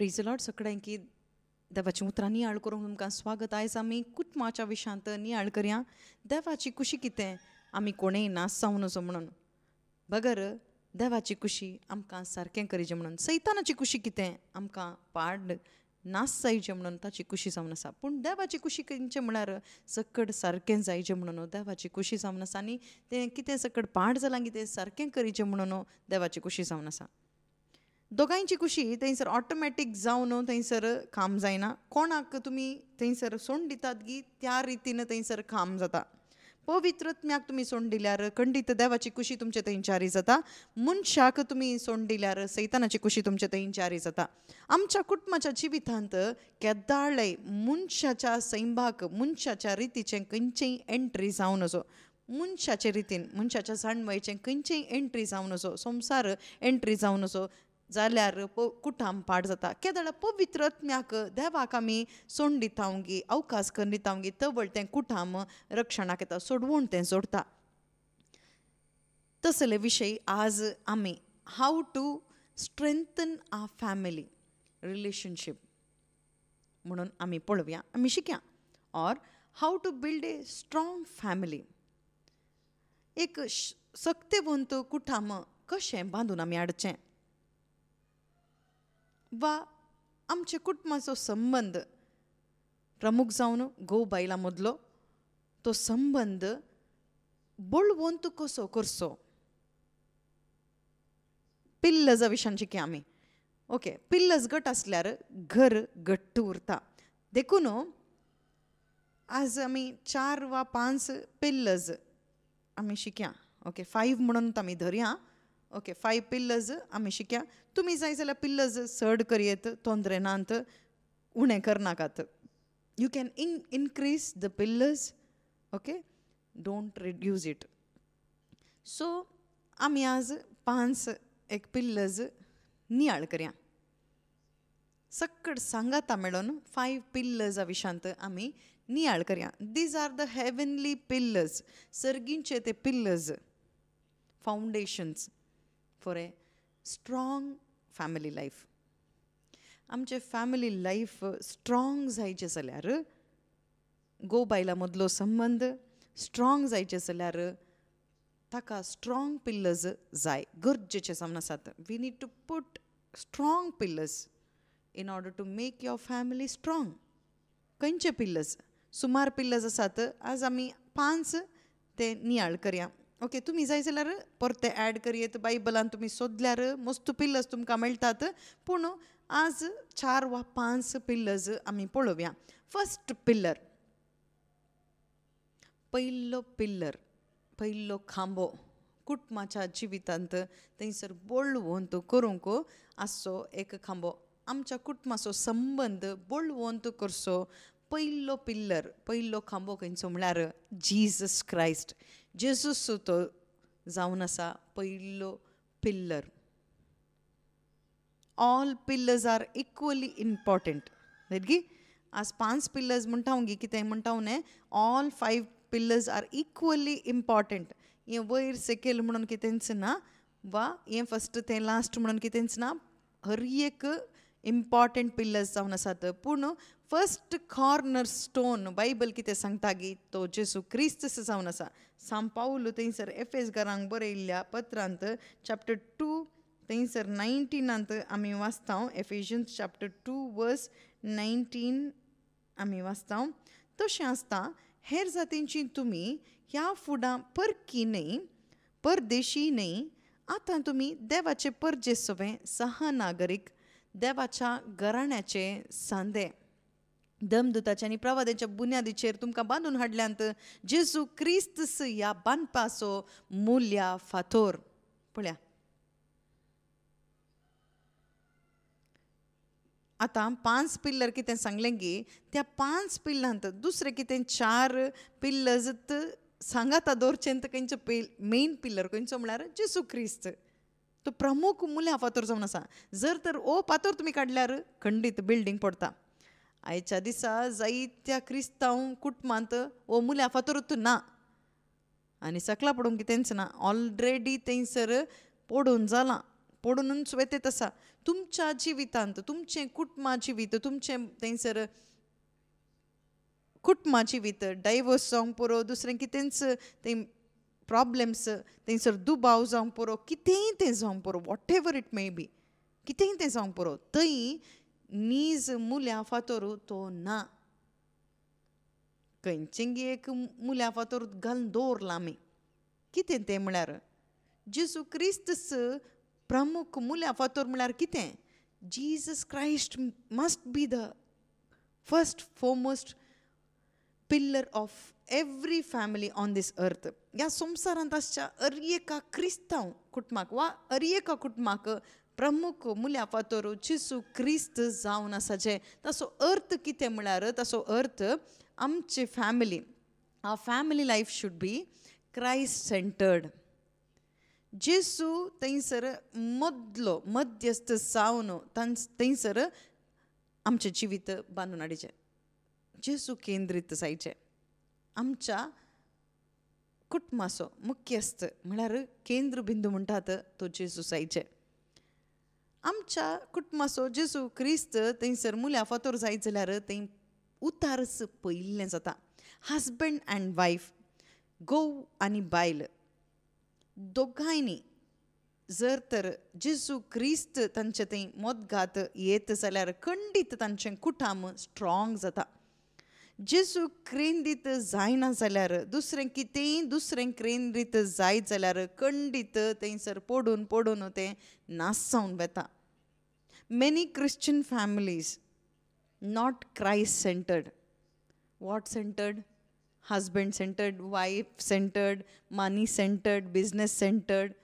Praise Lord सगळ्यांकी देवाची उतरां नियाळ करूंक तुमकां स्वागत. आयज आमी कुटुंबाच्या विशयांत नियाळ करया. देवाची खुशी कितें आमी कोणेय नास जावं नजो म्हणून. बगर देवाची खुशी आमकां सारकें करीचें म्हणून. सैतानाची खुशी कितें आमकां पाड नास जायचें म्हणून ताची खुशी जावन आसा. पूण देवाची खुशी खंयचें म्हळ्यार सकड सारकें जायचें म्हणून देवाची खुशी जावन आसा. आनी तें कितें सकड पाड जालां कितें सारकें करीचें म्हणून देवाची खुशी जावन आसा. दोगांयची खुशी थंयसर ऑटोमॅटीक जावन थंयसर काम जायना. कोणाक तुमी थंयसर सोंड दितात की त्या रितीन थंयसर काम जाता. पवित्रत्म्याक तुमी सोंड दिल्यार खंडीत देवाची खुशी तुमचे थंयच्यारी जाता. मनशाक तुमी सोंड दिल्यार सैतानाची खुशी तुमचे थंयच्यारी जाता. आमच्या कुटुंबाच्या जिवितांत केदाळय मनशाच्या सैंभाक मनशाच्या रितीचें खंयचेय एंट्री जावन नजो. मनशाचे रितीन मनशाच्या जाणवायेचें खंयचेय एंट्री जावन नजो. संवसार एंट्री जावन नजो जाल्यार कुटाम पाड जाता. केदाळ पवित्र आत्म्याक देवाक आमी सोंड दितावंगी अवकाश करून दितावंगी तवळ तें कुटाम रक्षणाक येता. सोडवून तें जोडटा. तसले विशयी आज आमी how to strengthen our family relationship म्हणून आमी पळोवया. आमी शिकया. Or how to build a strong family. एक सक्तीवंत कुटाम कशें बांदून आमी हाडचें वा आमचे कुटुंबाचो संबंद प्रमुख जावन घोव बायलां मदलो तो संबंद बळवंत कसो करचो. पिल्लजा विशयान शिकया आमी. ओके, पिल्लज गट आसल्यार घर घट्ट उरता. देखून आज आमी 4 वा 5 पिल्लज आमी शिकया. ओके, 5 म्हणून आमी धरया. ओके, 5 पिल्लज आमी शिकया. तुमी जाय जाल्यार पिल्लज चड करयेत तोंदरे नात, उणें करनाकात. You can increase the pillars. Okay, don't reduce it. So आमी आज 5 एक पिल्लज नियाळ करया. सकड सांगाता मेळोन 5 पिल्लजा विशांत आमी नियाळ करया. These are the heavenly pillars. सर्गींचे ते pillars foundations for a strong family life. आमचे फॅमिली लायफ स्ट्रॉंग जायचें जाल्यार घोव बायलां मदलो संबंद स्ट्रॉंग जायचें जाल्यार ताका स्ट्रॉंग पिल्लज जाय, गरजेचे जावन आसात. We need to put strong pillars in order to make your family strong. खंयचे पिल्लज? सुमार पिल्लज आसात. आज आमी 5 ते नियाळ करया. ओके, तुमी जाय जाल्यार परते ॲड करयेत. बायबलान तुमी सोदल्यार मस्त पिल्लज तुमकां मेळटात. पूण आज 4 वा 5 पिल्लज आमी पळोवया. फर्स्ट पिल्लर, पयलो पिल्लर, पयलो खांबो कुटुंबाच्या जिवितांत थंयसर बळवंत करूंक आसचो एक खांबो. आमच्या कुटुंबाचो संबंद बळवंत करचो पयलो पिल्लर, पयलो खांबो खंयचो म्हळ्यार जिजस क्रायस्ट. जेजूस तो जावन आसा पयलो pillar. All pillars are equally important. देगी आज 5 पिल्लर्स म्हणटा हांव कितें म्हणटा हांव all 5 pillars are equally important. हें वयर सकयल म्हणून कितेंच ना वा हें फस्ट तें लास्ट म्हणून कितेंच ना. हर एक इम्पॉर्टंट पिल्लर्स जावन आसात. पूण फर्स्ट कॉर्नर स्टोन बायबल कितें सांगता की तो जेसू क्रिस्त जावन आसा. सांत पाऊल थंयसर एफेसकारांक बरयल्ल्या पत्रांत चॅप्टर 2 थंयसर 19 आमी वाचता. एफेशियन्स चॅप्टर 2 वर्स 19 आमी वाचता. तशें आसता हेर जातींची तुमी ह्या फुडां परकी न्हय, परदेशी न्हय, आतां तुमी देवाचे परजेसवे सहनागरीक, देवाच्या घराण्याचे सांदे, दमदुताच्या आनी प्रवाद्यांच्या बुन्यादीचेर तुमकां बांदून हाडल्यांत जेजू क्रिस्त ह्या बांदपाचो मुल्या फातोर. पळया, आतां 5 पिल्लर कितें सांगलें की त्या 5 पिल्लांत दुसरें कितें 4 पिल्लज सांगाता दवरचें. खंयचो मेन पिल्लर खंयचो म्हळ्यार जेजू क्रिस्त. तो प्रमुख मुल्या फातोर जावन आसा. जर तर ओ फातोर तुमी काडल्यार खंडीत बिल्डींग पडटा. आयच्या दिसा जायत्या क्रिस्तांव कुटुंबांत ओ मुल्या फातोरूच ना आनी सकला पडूंक कितेंच ना. ऑलरेडी थंयसर पडून जालां. पडूनच वेतेत आसा. तुमच्या जिवितांत तुमचें कुटुंबा जिवीत तुमचें थंयसर कुटुंबा जिवीत डायवोर्स जावंक पुरो दुसरें कितेंच तें प्रॉब्लेम्स थंयसर दुबाव जावंक पुरो कितेंय तें जावंक पुरो what ever it may be कितेंय तें जावंक पुरो थंय नीज मुल्या फातोरू तो ना खंयचेंय एक मुल्या फातोर घालून दवरला आमी कितें तें म्हळ्यार जेजू क्रिस्तस प्रमुख मुल्या फातोर म्हळ्यार कितें Jesus Christ must be the first foremost pillar of every family on this earth ह्या संवसारांत आसच्या हर एका क्रिस्तांव कुटुंबाक वा हर एका कुटुंबाक प्रमुख मुल्या फातोर जेजू क्रिस्त जावन आसा जे ताचो अर्थ कितें म्हळ्यार ताचो अर्थ आमची family our family life should be Christ centered Jezu थंयसर मदलो मध्यस्थ जावन थंयसर आमचें जिवीत बांदून हाडचें जेजू केंद्रीत जायचें आमच्या कुटुंबाचो मुख्यस्थ म्हळ्यार केंद्र बिंदू म्हणटात तो जेजू जायचें आमच्या कुटुंबाचो जेजू क्रिस्त थंयसर मुल्या फातोर जायत जाल्यार थंय उतारस पयिल्लें जाता हजबंड एंड वायफ घोव आनी बायल दोगांयनी जर तर जेजू क्रिस्त तांचे थंय मोदगात येत जाल्यार खंडीत तांचें कुटुंब स्ट्रॉंग जाता जेजू क्रेंदीत जायना जाल्यार दुसरें कितेंय दुसरें क्रेंदीत जायत जाल्यार खंडीत थंयसर पडून पडून तें नास जावन वेता many Christian families not Christ centred what centred husband centered, wife centered, money centered, business centered,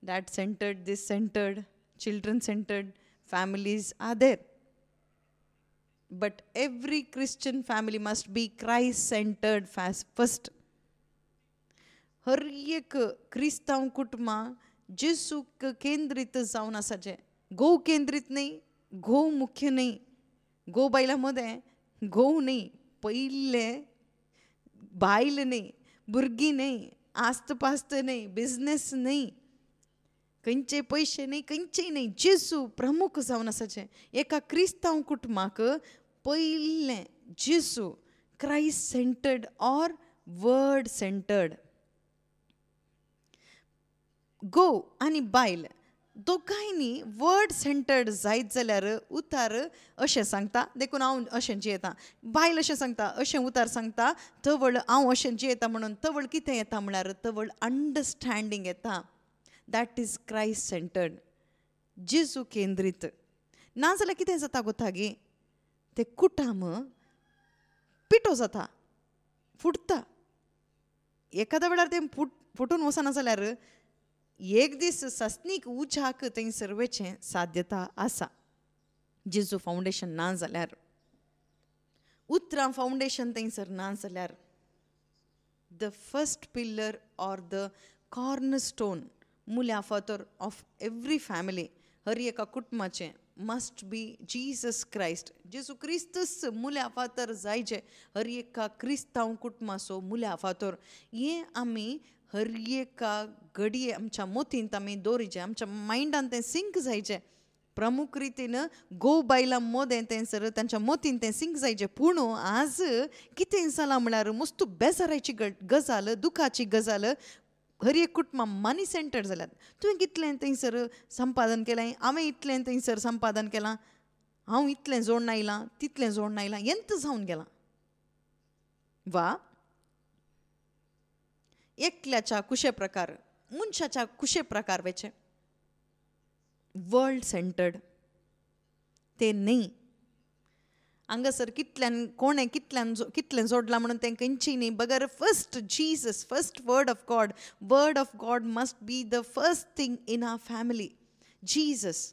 that centered, this centered, children centered, families are there. But every Christian family must be Christ centered first. हर एक क्रिस्तांव कुटुंबा जेजूक केंद्रीत जावन आसाचें घोव केंद्रीत न्ही घोव मुख्य न्ही घोव बायला मदें घोव न्ही पयलें बायल न्ही भुरगीं न्ही आस्त पास्त न्ही बिझनेस न्ही खंयचे पयशे न्ही खंयचेय न्ही जेजू प्रमुख जावन आसाचें एका क्रिस्तांव कुटुंबाक पयलें जेजू Christ centred or word centred घोव आनी बायल दोगांयनी वर्ड सेंटर्ड जायत जाल्यार उतार अशें सांगता देखून हांव अशें जियेतां बायल अशें सांगता अशें उतार सांगता तवळ हांव अशें जियेतां म्हणून तवळ कितें येता म्हळ्यार तवळ अंडरस्टँडींग येता दॅट इज क्रायस्ट सेंटर्ड जेजू केंद्रीत नाजाल्यार कितें जाता गोता गे तें कुटुंब पिटो जाता फुटता एखाद्या वेळार तें फुटून वचना जाल्यार एक दीस सस्नीक उज्याक थंयसर वचचें साध्यता आसा जेजू फावंडेशन ना जाल्यार उतरां फावंडेशन थंयसर ना जाल्यार the first pillar or the corner stone मुल्या फातोर ऑफ एवरी फॅमिली हर एका कुटुंबाचें मस्ट बी जीसस क्रायस्ट जेजू क्रिस्तस मुल्या फातर जायचे हर एका क्रिस्तांव कुटुंबाचो मुल्या फातोर हें आमी हर एका घडये आमच्या मोतींत आमी दवरिचें आमच्या मायंडान तें सिंक जायचें प्रमुख रितीन घोव बायलां मोदें तें सर तांच्या मोतीन तें सिंक जायचें पूण आज कितें जालां म्हळ्यार मस्त बेजाराची गजाल दुखाची गजाल हर एक कुटुंबां मनी सेंटर्ड जाल्यात तुवें कितलें थंयसर संपादन केलें हांवें इतलें थंयसर संपादन केलां हांव इतलें जोडून आयलां तितलें जोडून आयलां येंत जावन गेलां वा एकल्याच्या कुशे प्रकार मनशाच्या कुशे प्रकार वेचे वर्ल्ड सेंटर्ड ते न्ही हांगासर कितल्यान कोणें कितलें जोडलां म्हणून तें खंयचीय न्ही बगर first Jesus first word of God must be the first thing in our family Jesus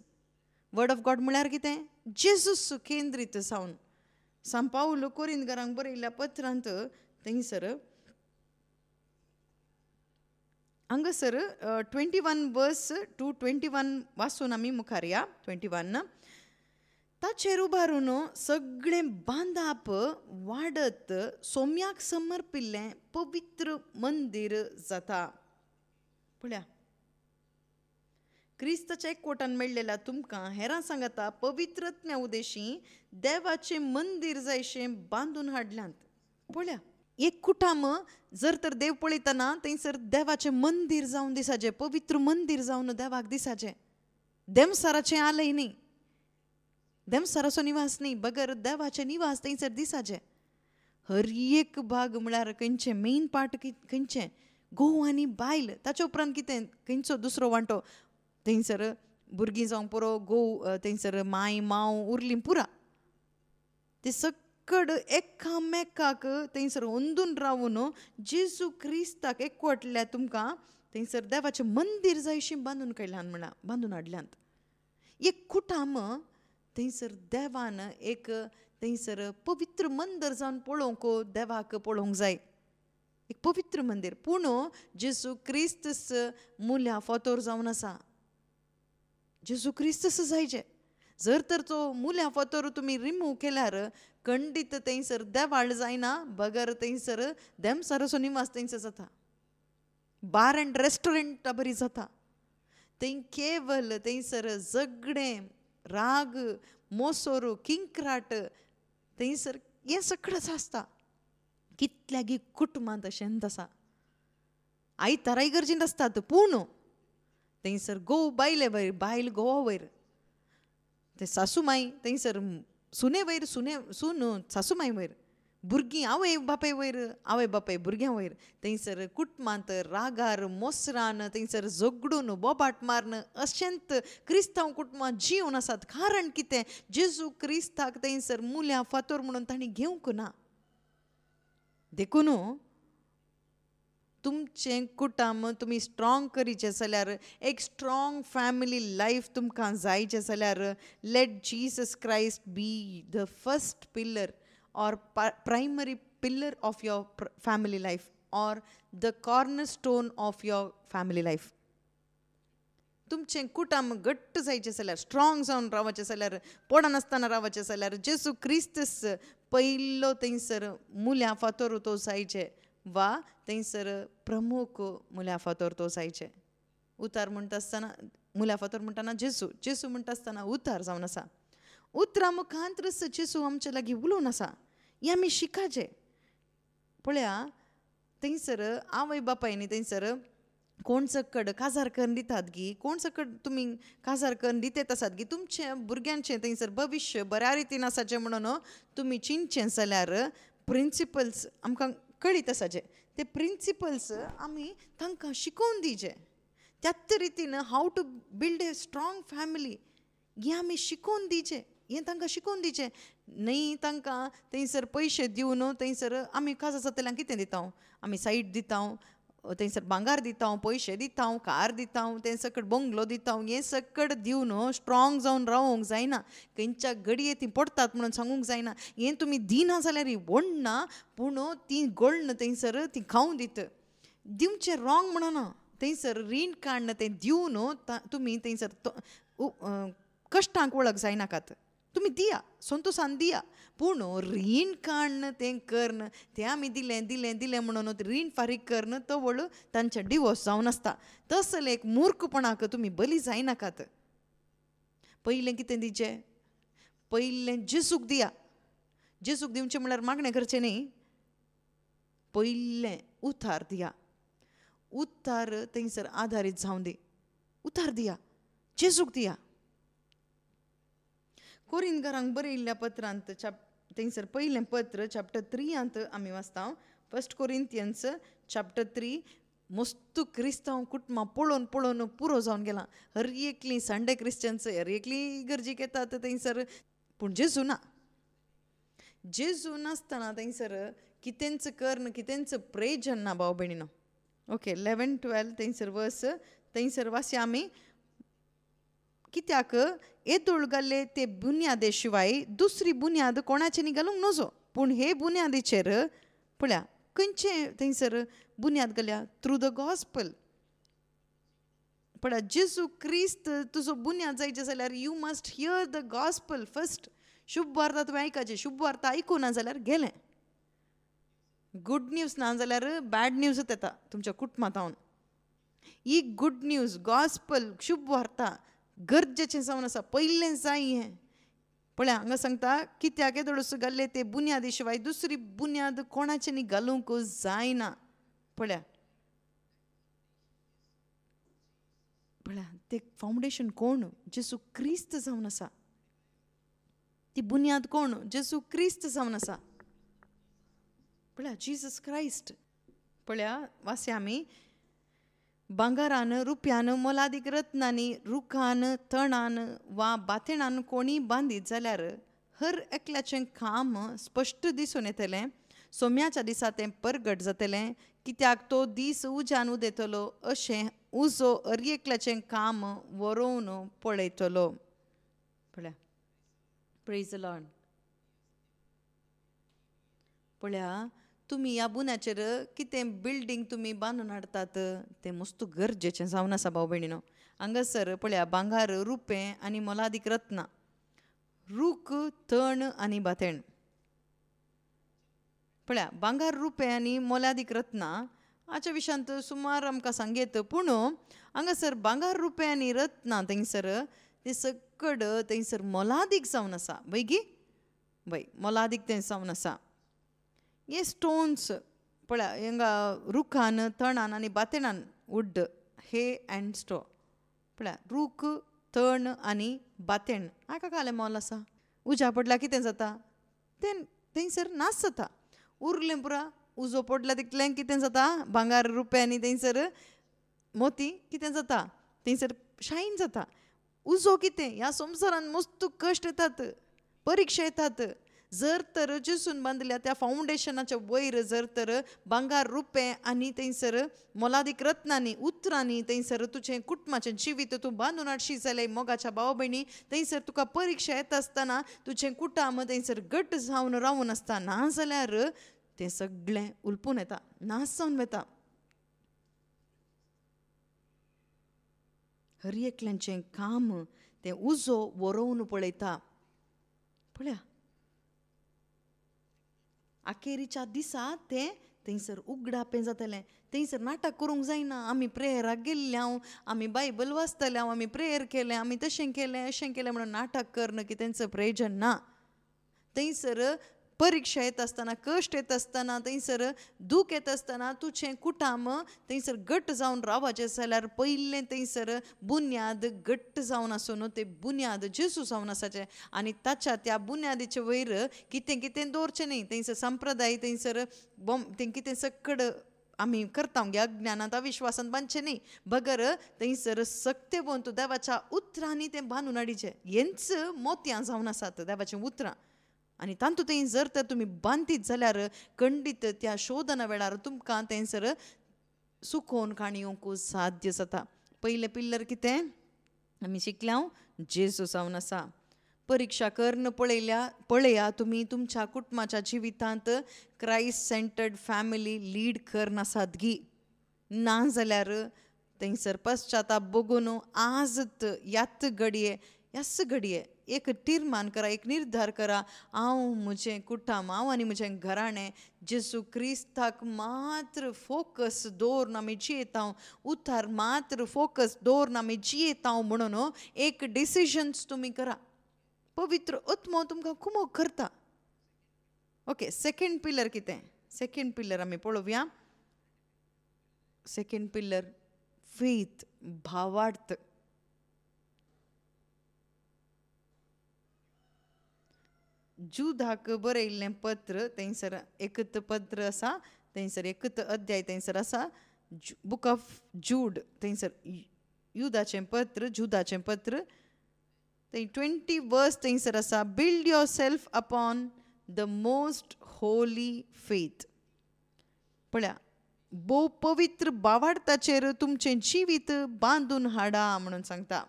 word of God म्हळ्यार कितें जेजूस केंद्रीत जावन सान पावलो कोरिंथकारांक बरयल्ल्या पत्रांत थंयसर हांगासर 21 वर्स टू 21 वाचून आमी मुखार या 21 ताचेर उबारून सगळें बांदाप वाडत सोम्याक समर्पिल्लें पवित्र मंदीर जाता पळया क्रिस्ताच्या एकवटान मेळ्ळेल्या तुमकां हेरां सांगता पवित्रत्म्या उदेशी देवाचें मंदीर जायशें बांदून हाडल्यांत. पळया, एक कुटाम जर तर देव पळयतना थंयसर देवाचें मंदीर जावन दिसाचें, पवित्र मंदीर जावन देवाक दिसाचें. देमसाराचें आलय न्ही, देमसाराचो निवास न्ही, बगर देवाचें निवास थंयसर दिसाचें. हर एक भाग म्हळ्यार खंयचें मेन पार्ट खंयचें, घोव आनी बायल. ताचे उपरांत कितें, खंयचो दुसरो वांटो, थंयसर भुरगीं जावं पुरो, घोव थंयसर माय मांव उरलीं पुरा. ते सकड एकामेकाक थंयसर ओंदून रावून जेजू क्रिस्ताक एकवटल्या तुमकां थंयसर देवाचें मंदीर जायशीं बांदून काडल्यान म्हणा, बांदून हाडल्यांत. एक कुटाम थंयसर देवान एक थंयसर पवित्र मंदीर जावन पळोवंक देवाक पळोवंक जाय, एक पवित्र मंदीर. पूण जेजू क्रिस्तस मुल्या फातोर जावन आसा. जेजू क्रिस्तस जायचे. जर तर तो मुल्या फातोर तुमी रिमूव केल्यार खंडीत थंयसर देवाळ जायना, बगर थंयसर देमसाराचो निवास थंयसर जाता. बार एंड रेस्टॉरंटा बरी जाता. थंय केवल थंयसर झगडें, राग, मोसोर, किंक्राट, थंयसर हें सगळंच आसता. कितल्यागी कुटुंबांत अशेंच आसा. आयताराय गरजेंत आसतात, पूण थंयसर घोव बायले वयर, बायल घोवा वयर, ते सासूमाय थंयसर सुने वयर, सून सासूमाय वयर, भुरगीं आवय बापाय वयर, आवय बापाय भुरग्यां वयर. थंयसर कुटुंबांत रागार, मोसरान, थंयसर झगडून, बोबाट मारन अशेंत क्रिस्तांव कुटुंबां जीवन आसात. कारण कितें, जेजू क्रिस्ताक थंयसर मुल्या फातोर म्हणून तांणी घेवंक ना. देखून तुमचें कुटुंब तुमी स्ट्रॉंग करीचे जाल्यार, एक स्ट्रॉंग फॅमिली लायफ तुमकां जायचें जाल्यार, late Jesus Christ B the first pillar or primary pillar of your family life or the cornerstone of your family life. तुमचें कुटुंब घट्ट जायचें जाल्यार, स्ट्रॉंग जावन रावचें जाल्यार, पडनासतना रावचें जाल्यार जेजू क्रिस्तस पयलो थंयसर मुल्या फातोर तो जायचें, वा थंयसर प्रमुख मुल्या फातोर तो जायचें. उतार म्हणटा आसतना, मुल्या फातोर म्हणटाना जेजू, जेजू म्हणटा आसतना उतार जावन आसा. उतरा मुखांतरच जेजू आमचे लागीं उलोवन आसा. हें आमी शिकाचें. पळया, थंयसर आवय बापायनी थंयसर कोण सकड काजार करून दितात गी, कोण सकड तुमी काजार करून दितात आसात गी, तुमच्या भुरग्यांचें थंयसर भविश्य बऱ्या रितीन आसाचें म्हणून तुमी चिंतचें जाल्यार प्रिंसिपल्स आमकां कळीत आसाचे. ते प्रिंसिपल्स आमी तांकां शिकोवन दिवचे. त्याच रितीन how to build a strong family हें आमी शिकोवन दिवचें. हें तांकां शिकोवन दिवचें. न्ही तांकां थंयसर पयशे दिवन थंयसर आमी काजार जातल्यांक कितें दिता, आमी सायट दिता, थंयसर भांगार दिता, पयशे दिता, कार दिता, तें सकट बंगलो दिता. हें सकट दिवन स्ट्रॉंग जावन रावूंक जायना. खंयच्या घडये ती पडटात म्हणून सांगूंक जायना. हें तुमी दिना जाल्यार ही व्हडना, पूण ती गोळण थंयसर ती खावूं दित. दिवचें रॉंग म्हणना. थंयसर रीण काडन तें दिवन तुमी थंयसर कश्टांक वळख जायनाकात. तुमी दिया, संतोशान दिया, पूण रीण काडन तें करन, तें आमी दिलें दिलें दिलें म्हणून रीण फारीक करन तवळ तांचे डिवोर्स जावन आसता. तसलें एक मुर्खपणाक तुमी बली जायनाकात. पयलें कितें दिवचें, पयलें जेजूक दिया. जेजूक दिवचें म्हळ्यार मागणें करचें न्ही, पयलें उतार दिया. उतार थंयसर आदारीत जावं दी. उतार दिया, जेजूक दिया. कोरिंथकारांक बरयल्ल्या पत्रांत थंयसर पयलें पत्र चॅप्टर 3 आमी वाचता. 1 कोरिंथियन्स चॅप्टर 3. मस्त क्रिस्तांव कुटुंबां पळोवन पळोवन पुरो जावन गेलां. हर एकलीं संडे क्रिश्चन्स हर एकलीं इगर्जेक येतात थंयसर, पूण जेजू ना. जेजू नासतना थंयसर कितेंच करन, कितेंच प्रयोजन ना भाव भयणीनो. ओके, 11-12 थंयसर वर्स थंयसर वाचया आमी. कित्याक येदोळ घाल्ले ते बुन्यादे शिवाय दुसरी बुन्याद कोणाचे न्ही घालूंक नजो. पूण हे बुन्यादीचेर पळया खंयचें थंयसर बुन्याद घाल्या, थ्रू द गॉस्पल. पळया, जेजू क्रिस्त तुजो बुन्याद जायचें जाल्यार you must here the gospel first. शुभ वार्ता तुवें आयकाचें. शुभ वार्ता आयकूं ना जाल्यार गेलें. गुड न्यूज ना जाल्यार बॅड न्यूजच येता तुमच्या कुटुंबांत. ही गुड न्यूज गॉस्पल शुभ वार्ता गरजेचें जावन आसा, पयलें जाय हें. पळया हांगा सांगता कित्याक येदोळस घाल्ले ते बुन्यादी शिवाय दुसरी बुन्याद कोणाचे न्ही घालूंक जायना. पळया पळया ते फावंडेशन कोण? जेसू क्रिस्त जावन आसा. ती बुन्याद कोण? जेसू क्रिस्त जावन आसा. पळया जिजस क्रायस्ट. पळया वाचया आमी, भांगारान रुप्यान मोलादीक रत्नांनी रुखान तणान वा बाथेणान कोणी बांदीत जाल्यार हर एकल्याचें काम स्पश्ट दिसून येतलें. सोम्याच्या दिसा तें परगट जातलें, कित्याक तो दीस उज्यान उदेतलो अशें उजो हर एकल्याचें काम वरोवन पळयतलो. पळया प्रेज द लॉर्ड. पळया तुमी ह्या बुन्याचेर कितें बिल्डींग तुमी बांदून हाडटात तें मस्त गरजेचें जावन आसा भाव भयणीनो. हांगासर पळया भांगार रुपें आनी मोलादीक रत्नां, रूख तण आनी बाथेण. पळया भांगार रुपें आनी मोलादीक रत्नां हाच्या विशयांत सुमार आमकां सांगेत, पूण हांगासर भांगार रुपें आनी रत्नां थंयसर ते सकड थंयसर मोलादीक जावन आसा. वैगी वय मोलादीक तें जावन आसा. हे स्टोन्स पळया हिंगा रुखान तणान आनी बाथेणान वूड हे अँड स्टो. पळया रूख तण आनी बाथेण हाका काले मोल आसा. उज्या पडल्यार कितें जाता? तें थंयसर नास जाता. उरलें पुरा उजो पडल्यार तितलें कितें जाता? भांगार रुपें आनी थंयसर मोती कितें जाता? थंयसर शायन जाता. उजो कितें? ह्या संवसारान मस्त कश्ट येतात, परिक्षा येतात. जर तर जेसून बांदल्या त्या फावंडेशनाच्या वयर जर तर भांगार रुपें आनी थंयसर मोलादीक रत्नांनी उतरांनी थंयसर तुजें कुटुंबाचें जिवीत तूं बांदून हाडशी जाल्यार मोगाच्या भाव भयणी थंयसर तुका परिक्षा येता आसतना तुजें कुटुंब थंयसर घट्ट जावन रावून आसता. ना जाल्यार तें सगळें उलपून येता, नास जावन वता. हर एकल्याचें काम तें उजो वरोवन पळयता. पळया आखेरीच्या दिसा तें थंयसर उगडापें जातलें. थंयसर नाटक करूंक जायना. आमी प्रेयराक गेल्ले हांव, आमी बायबल वाचतले हांव, आमी प्रेयर केलें, आमी तशें केलें अशें केलें म्हणून नाटक करन की तेंचो प्रयोजन ना. थंयसर परिक्षा येता आसतना, कश्ट येता आसतना, थंयसर दूख येता आसतना तुजें कुटुंब थंयसर घट्ट जावन रावपाचें जाल्यार पयलें थंयसर बुन्याद घट्ट जावन आसून तें बुन्याद जेसू जावन आसाचें. आनी ताच्या त्या बुन्यादीचे वयर कितें कितें दवरचें न्ही. थंयसर संप्रदाय थंयसर तें कितें सकड आमी करता ह्या ज्ञानांत विश्वासान बांदचें न्ही. बगर थंयसर सक्तेवंत देवाच्या उतरांनी तें बांदून हाडिचें. हेंच मोतयां जावन आसात देवाचीं उतरां. आनी तांतू थंय जर तर तुमी बांदीत जाल्यार खंडीत त्या शोधना वेळार तुमकां थंयसर सुखोवन काणयोवंक साध्य जाता. पयलें पिल्लर कितें आमी शिकल्या? जेसू जावन आसा. परिक्षा करन पळया तुमी तुमच्या कुटुंबाच्या जिवितांत क्रायस्ट सेंटर्ड फॅमिली लीड करन आसात गी. ना जाल्यार थंयसर पश्चाताप बघून आजत ह्याच घडये एक तीर्मान करा, एक निर्धार करा. हांव म्हजें कुटुंब, हांव आनी म्हजें घराणें जेसू क्रिस्ताक मात्र फोकस दवरून आमी जियेता, उतार मात्र फोकस दवरून आमी जियेता म्हणून एक डिसिजन्स तुमी करा. पवित्र आत्मो तुमकां कुमोग करता. ओके, सेकंड पिलर कितें? सेकंड पिलर आमी पळोवया. सेकंड पिलर फेथ, भावार्थ. जुदाक बरयल्लें पत्र थंयसर एकत पत्र आसा, थंयसर एकत अध्याय थंयसर आसा. बूक ऑफ जूड थंयसर जुदाचें पत्र थंय 20 वर्स थंयसर आसा. Build yourself upon the most holy faith. पळया भोव पवित्र भावार्थाचेर तुमचें जिवीत बांदून हाडा म्हणून सांगता.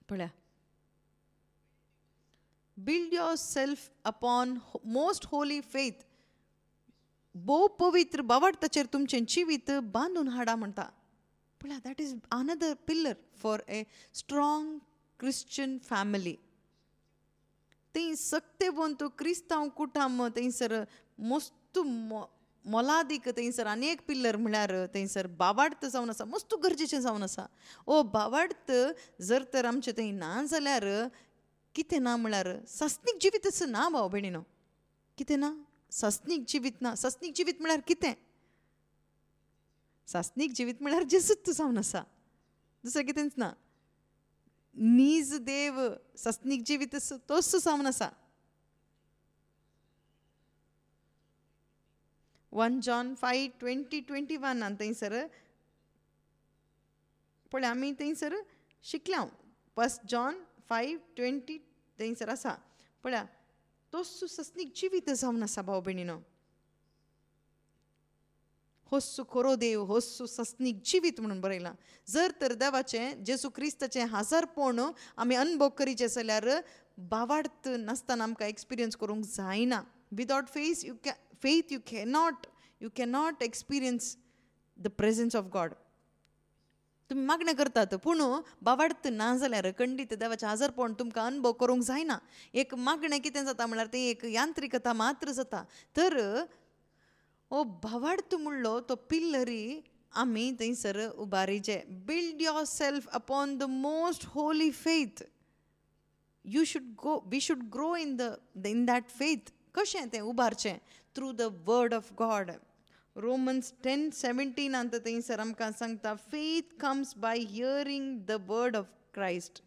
पळया build yourself upon most holy faith. भोव पवित्र भावार्थाचेर तुमचें जिवीत बांदून हाडा म्हणटा. पळया that is another pillar for a strong Christian family. थंय सक्तेवंत क्रिस्तांव कुटुंब थंयसर मस्त मोलादीक थंयसर अनेक पिल्लर म्हळ्यार थंयसर बावार्थ जावन आसा, मस्त गरजेचें जावन आसा. ओ बावार्थ जर तर आमचें थंय ना जाल्यार कितें ना म्हळ्यार सस्तीक जिवीतच ना भाव भयणीनो. कितें ना? सस्तीक जिवीत ना. सस्तीक जिवीत म्हळ्यार कितें? सस्तीक जिवीत म्हळ्यार जेसूच जावन आसा, दुसरें कितेंच ना. नीज देव सस्तीक जिवीत तोच जावन आसा. 1 John 5:20-21 आणि थंयसर पळय आमी थंयसर शिकल्या. 1 John 5:20 थंयसर आसा पळया. तोच सस्तीक जिवीत जावन आसा भाव भयणीनो. होस्सू खरो देव, होस्सू सस्तीक जिवीत म्हणून बरयलां. जर तर देवाचें जेसू क्रिस्ताचें हाजारपण आमी अनुभव करीचे जाल्यार बावार्थ नासतना आमकां एक्सपिरियन्स करूंक जायना. Without faith you cannot experience the presence of God. तुम्ही मागणें करतात पूण बावार्थ ना जाल्यार खंडीत देवाचें हाजरपण तुमकां अनुभव करूंक जायना. एक मागणें कितें जाता म्हळ्यार तें एक यांत्रिकता मात्र जाता. तर ओ बावार्थ म्हणलो तो पिल्लरी आमी थंयसर उबारीचे. Build yourself upon the most holy faith. We should grow in that faith. कशें तें उबारचें? Through the word of God. Romans 10:17 अंत थंयसर आमकां सांगता faith comes by hearing the word of Christ.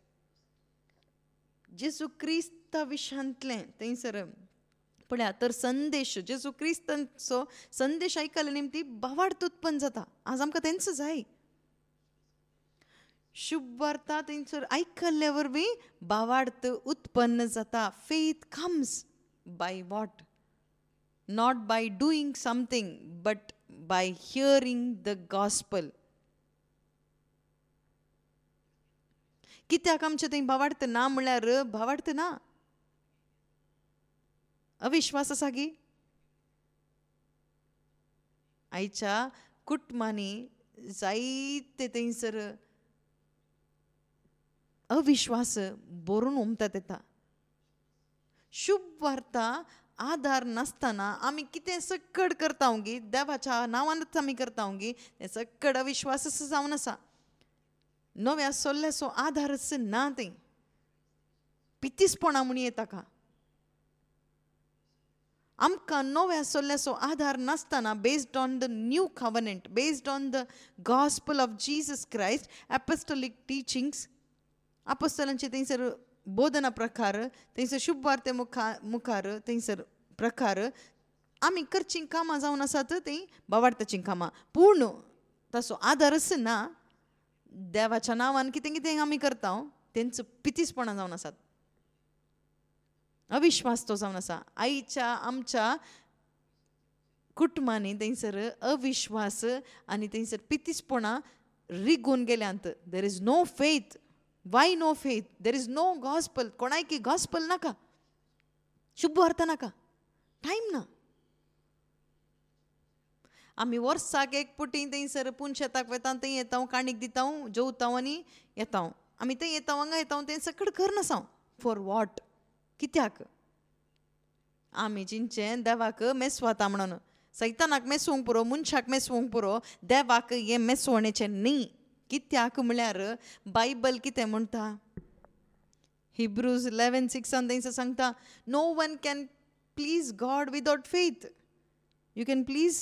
जेसू क्रिस्ता विशांतलें थंयसर पळया. तर संदेश जेसू क्रिस्तांचो संदेश आयकले निमती बावार्थ उत्पन्न जाता. आज आमकां तेंच जाय. शुभ वार्ता थंयसर आयकल्ले वरवीं बावार्थ उत्पन्न जाता. Faith comes by what? Not by doing something, but by hearing the gospel. कित्याक आमचे थंय भावार्थ ना म्हळ्यार भावार्थ ना. अविश्वास आसा गी. आयच्या कुटुंबांनी जायते थंयसर अविश्वास बरोवन उमथत येता. शुभ वार्ता आधार नासतना आमी कितें सक्कड करता गी, देवाच्या नांवानच आमी करता गी, तें सक्कड अविश्वास जावन आसा. नव्या सोल्ल्याचो आधारच ना. तें पितीसपणां म्हूण येता का? आमकां नव्या सोल्ल्याचो आधार नासतना based on the new covenant, based on the gospel of Jesus Christ, apostolic teachings, आपोस्तलांचे थंयसर बोधना प्रकार, थंयसर शुभ वार्ते मुखार थंयसर प्रकार आमी करचीं कामां जावन आसात तीं बावार्थाचीं कामां. पूण ताचो आदारच ना. देवाच्या नांवान कितें कितें आमी करता तेंचो पितीसपणां जावन आसात. अविश्वास तो जावन आसा. आयच्या आमच्या कुटुंबांनी थंयसर अविश्वास आनी थंयसर पितीसपणां रिगून गेल्यांत. There is no faith. Why no faith? There is no gospel. कोणायकी gospel नाका, शुभ वार्ता नाका, टायम ना. आमी वर्साक एक पुटी थंयसर पूण शेताक वेता, थंय येता, काणीक दिता, जेवता आनी येता. आमी थंय येता हांगा येता, तें सकड करनासा. For what? कित्याक? आमी चिंतचें देवाक मेसवाता म्हणून. सैतानाक मेसवंक पुरो, मनशाक मेसवंक पुरो, देवाक हें मेसवणेचें न्ही. कित्याक म्हळ्यार बायबल कितें म्हणटा? हिब्रूज 11:6 थंयसर सांगता no one can please God without faith. You can please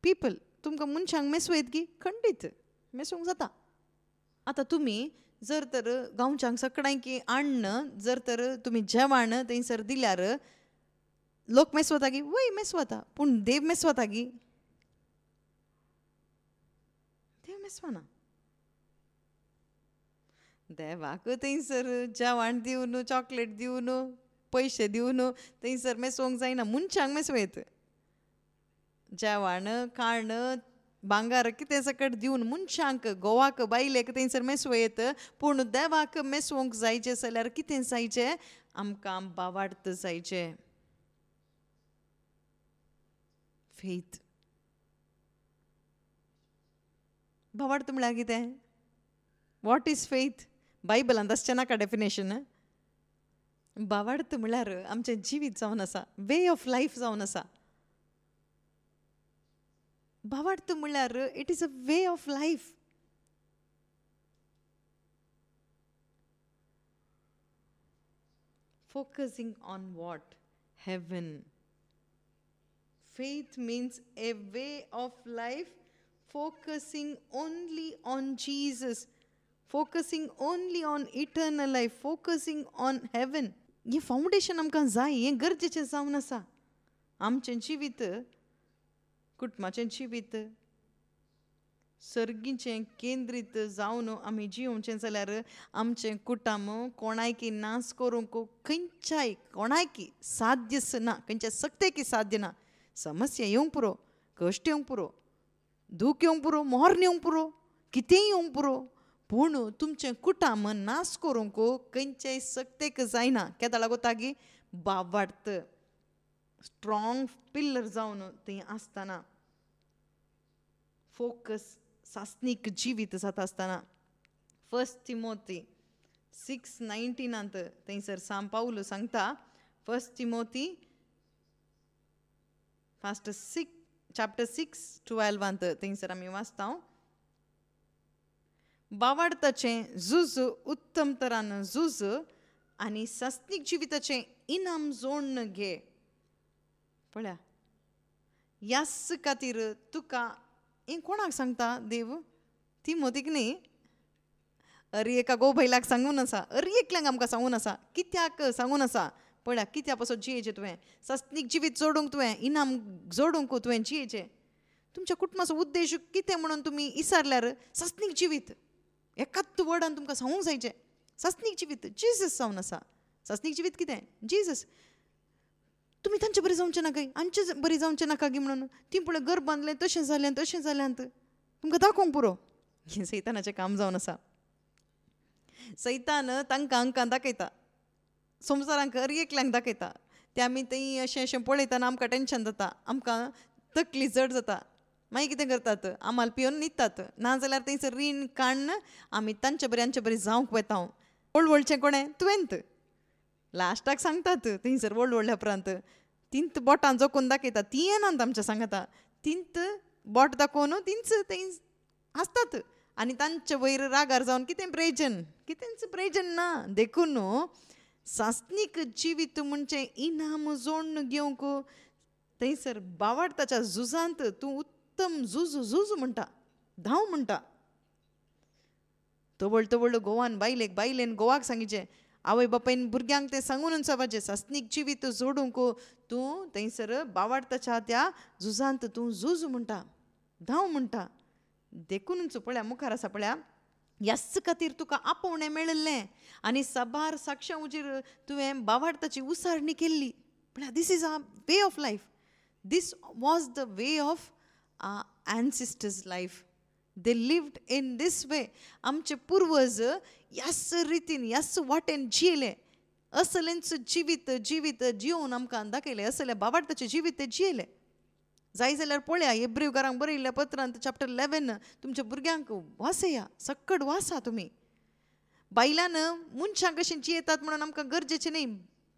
people. तुमकां मनशांक मेसवयत गी, खंडीत मेसवंक जाता. आतां तुमी जर तर गांवच्यांक सकाळीं अन्न जर तर तुमी जेवण थंयसर दिल्यार लोक मेसवता गी, वय मेसवता. पूण देव मेसवता गी? मेसवाना. देवाक थंयसर जेवण दिवन, चॉकलेट दिवन, पयशे दिवन थंयसर मेसवंक जायना. मनशांक मेसवयत. जेवण खाण भांगार कितें सकट दिवन मनशांक, गोवाक बायलेक थंयसर मेसवयत. पूण देवाक मेसवंक जायचें जाल्यार कितें जायचें? आमकां बावार्थ जायचें. फेथ. भावार्थ म्हळ्यार कितें? What is faith? बायबलांत आसचें नाका डेफिनेशन. भावार्थ म्हळ्यार आमचें जिवीत जावन आसा, वे ऑफ लायफ जावन आसा. भावार्थ म्हणल्यार it is a way of life. Focusing on what? Heaven. Faith means a way of life focusing only on Jesus, focusing only on eternal life, focusing on heaven. हे फाउंडेशन आमकां जाय, हें गरजेचें जावन आसा. आमचें जिवीत, कुटुंबाचें जिवीत सर्गीचें केंद्रीत जावन आमी जिवोवचें जाल्यार आमचें कुटुंब कोणायकी नास करूंक खंयच्याय कोणायकी साध्यच ना, खंयच्या सक्तेकी साध्य ना. समस्या येवंक पुरो, कश्ट येवंक पुरो, दूख येवंक पुरो, मोहर येवंक पुरो, कितेंय येवंक पुरो, पूण तुमचें कुटुंब नास करूंक खंयच्याय सक्तेक जायना. केदा लागो तागी भावार्थ स्ट्रॉंग पिल्लर जावन थंय आसतना, फोकस सासनीक जिवीत जाता आसतना. 1 तिमोथी 6:19 थंयसर सांत पाऊल सांगता. 1 तिमोथी फास्ट 6 chapter 6:12 थंयसर आमी वाचता. भावार्थाचें झूज उत्तम तरान झूज आनी सासनीक जिविताचें इनाम जोडून घे. पळया, ह्याच खातीर तुका हें कोणाक सांगता देव? तिमोथीक न्ही, एका घोव भयलाक सांगून आसा, एकल्यांक आमकां सांगून आसा. कित्याक सांगून आसा? पळया, कित्या पासून जियेचें तुवें सासनीक जिवीत जोडूंक, तुवें इनाम जोडूंक तुवें जियेचें. तुमच्या कुटुंबाचो उद्देश कितें म्हणून तुमी विचारल्यार सासनीक जिवीत. एकाच वर्डान तुमकां सांगूंक जायचें, सासनीक जिवीत जिजस जावन आसा. सासनीक जिवीत कितें? जिजस. तुमी तांचे बरें जावचें नाका, आमचे बरें जावचें नाका गी म्हणून ती पळय घर बांदलें तशें जालें तशें जाल्यांत तुमकां दाखोवंक पुरो. हें सैतानाचें काम जावन आसा. सैतान तांकां हांकां दाखयता, संवसारांक एकल्यांक दाखयता. ते आमी थंय अशें अशें पळयतना आमकां टेंशन जाता, आमकां तकली जड जाता. मागीर कितें करतात? आमाल पिवन न्हिदतात. नाजाल्यार थंयसर रीण काडून आमी तांचे बरें जावंक वेता. व्हडचें कोणें? तुवेंत. लास्टाक सांगतात थंयसर व्हडल्या उपरांत तिंत बोटां जोखून दाखयतात. ती येनात आमच्या सांगाता, तिंत बोट दाखोवन तिंच थंय आसतात. आनी तांचे वयर रागार जावन कितें प्रयोजन? कितेंच प्रयोजन ना. देखून सासनीक जिवीत म्हणचें इनाम जोडून घेवंक थंयसर भावार्थाच्या झुजांत तूं उत्तम झूज म्हणटा, धांव म्हणटा. तवळ गोवान बायलेन गोवाक सांगिचें, आवय बापायन भुरग्यांक तें सांगून चवाचें, सासनीक जिवीत जोडूंक तूं थंयसर भावार्थाच्या त्या झुजांत तूं झूज म्हणटा, धांव म्हणटा. देखूनच पळया मुखार आसा पळया, ह्याच खातीर तुका आपोवणें मेळिल्लें आनी साबार साक्षां उजेर तुवें भावार्थाची उसारणी केल्ली. पळया, this is a way of life. This was the way of ancestors life. They lived in this way. आमचे पुर्वज ह्याच रितीन ह्याच वाटेन जियेले. असलेंच जिवीत जिवून आमकां दाखयलें. असले भावार्थाचें जिवीत ते जियेले. जाय जाल्यार पळया, हेब्रेवकारांक बरयल्ल्या पत्रांत chapter 11 तुमच्या भुरग्यांक वाचया, सक्कड वाचा तुमी. बायलान मनशां कशें जियेतात म्हणून आमकां गरजेचें न्ही.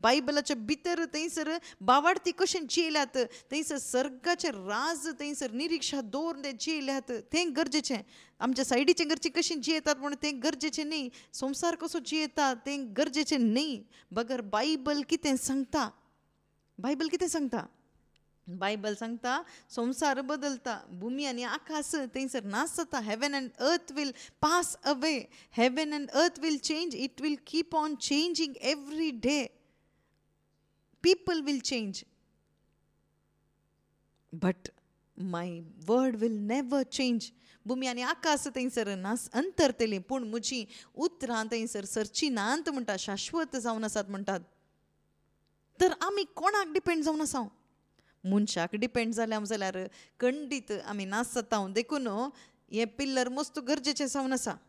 बायबलाच्या भितर थंयसर भावार्थी कशें जियेल्यात, थंयसर सर्गाचें राज थंयसर निरीक्षा दवरून ते जियेल्यात, तें गरजेचें. आमच्या सायडीचे घरची कशीं जियेतात म्हणून तें गरजेचें न्ही. संवसार कसो जियेता तें गरजेचें न्ही. बगर बायबल कितें सांगता? बायबल कितें सांगता? बायबल सांगता संवसार बदलता, भुमी आनी आकाश थंयसर नास जाता. Heaven and earth will pass away. Heaven and earth will change. It will keep on changing every day. People will change, but my word will never change. भूमी आनी आकाश थंयसर नास अंतरतली, पूण म्हजी उतरां थंयसर सरची नांत म्हणटा, शाश्वत जावन आसात म्हणटात. तर आमी कोणाक डिपेंड जावन आसा? मनशाक डिपेंड जाल्यार खंडीत आमी नास जाता. देखून हें पिल्लर मस्त गरजेचें जावन आसा.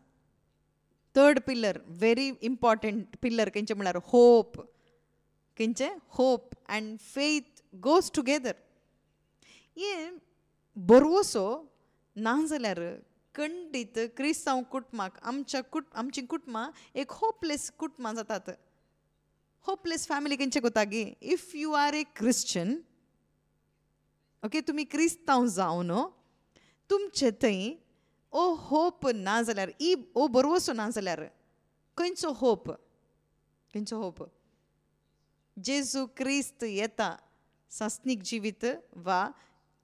3rd pillar, very important pillar खंयचें म्हळ्यार होप. खंयचें? Hope end faith goes together. हें बरवसो ना जाल्यार खंडीत क्रिस्तांव कुटुंबाक आमची कुटुंबां एक होपलेस कुटुंबां जातात. होपलेस फॅमिली खंयचें कोता गे? If you are a Christian, okay, तुमी क्रिस्तांव जावन तुमचे थंय ओ होप ना जाल्यार ओ बरवसो ना जाल्यार खंयचो होप जेजू क्रिस्त येता सासनीक जिवीत वा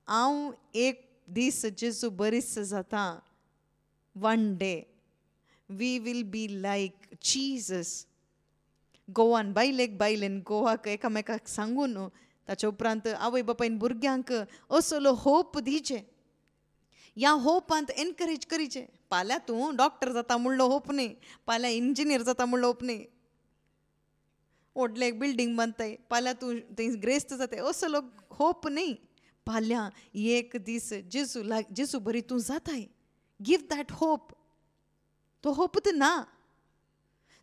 हांव एक दीस जेजू बरीस जाता one day we will be like Jesus गोवान बायलेन गोवाक एकामेकाक सांगून ताचे उपरांत आवय बापायन भुरग्यांक असलो होप दिचे ह्या होपांत एनकरेज करीचे फाल्यां तूं डॉक्टर जाता म्हणलो होप न्ही फाल्यां इंजिनियर जाता म्हणलो होप न्ही व्हडलें एक बिल्डींग बांदताय फाल्यां तूं थंय ग्रेस्त जाताय असलो होप न्ही फाल्यां एक दीस जेजू बरी तूं जाताय गिव दॅट होप तो होप ना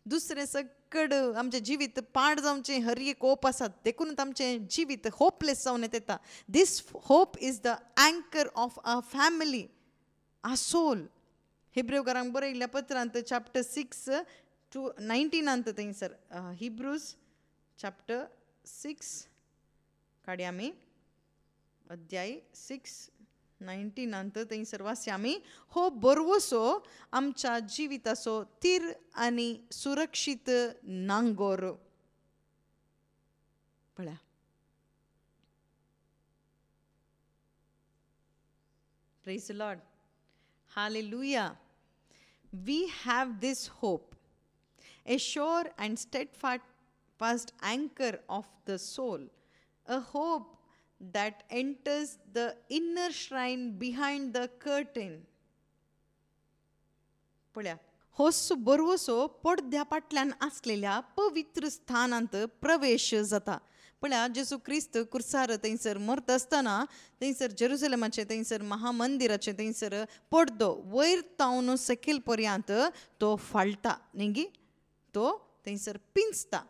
दुसरें सकड आमचें जिवीत पाड जावचें हर एक होप आसात देखूनच आमचें जिवीत होपलेस जावन येता दीस होप इज द अँकर of a family a soul हिब्रेवकारांक बरयल्ल्या पत्रांत चॅप्टर 6 to 19 थंयसर हिब्रूज चॅप्टर 6 काडया आमी अध्याय 6:19 थंयसर वाचया आमी हो बरवसो आमच्या जिविताचो तीर आनी सुरक्षीत नांगोर पळया praise the Lord hallelujah we have this hope a sure and steadfast anchor of the soul a hope that enters the inner shrine behind the curtain पळया होस्सो बरवसो पडद्या फाटल्यान आसलेल्या पवित्र स्थानांत प्रवेश जाता पळया जेजू क्रिस्त कुर्सार थंयसर मरता आसतना थंयसर जेरुसलेमाचे थंयसर महामंदिराचे थंयसर पडदो वयर तावन सकयल पर्यंत तो फाळटा न्ही तो थंयसर पिंजता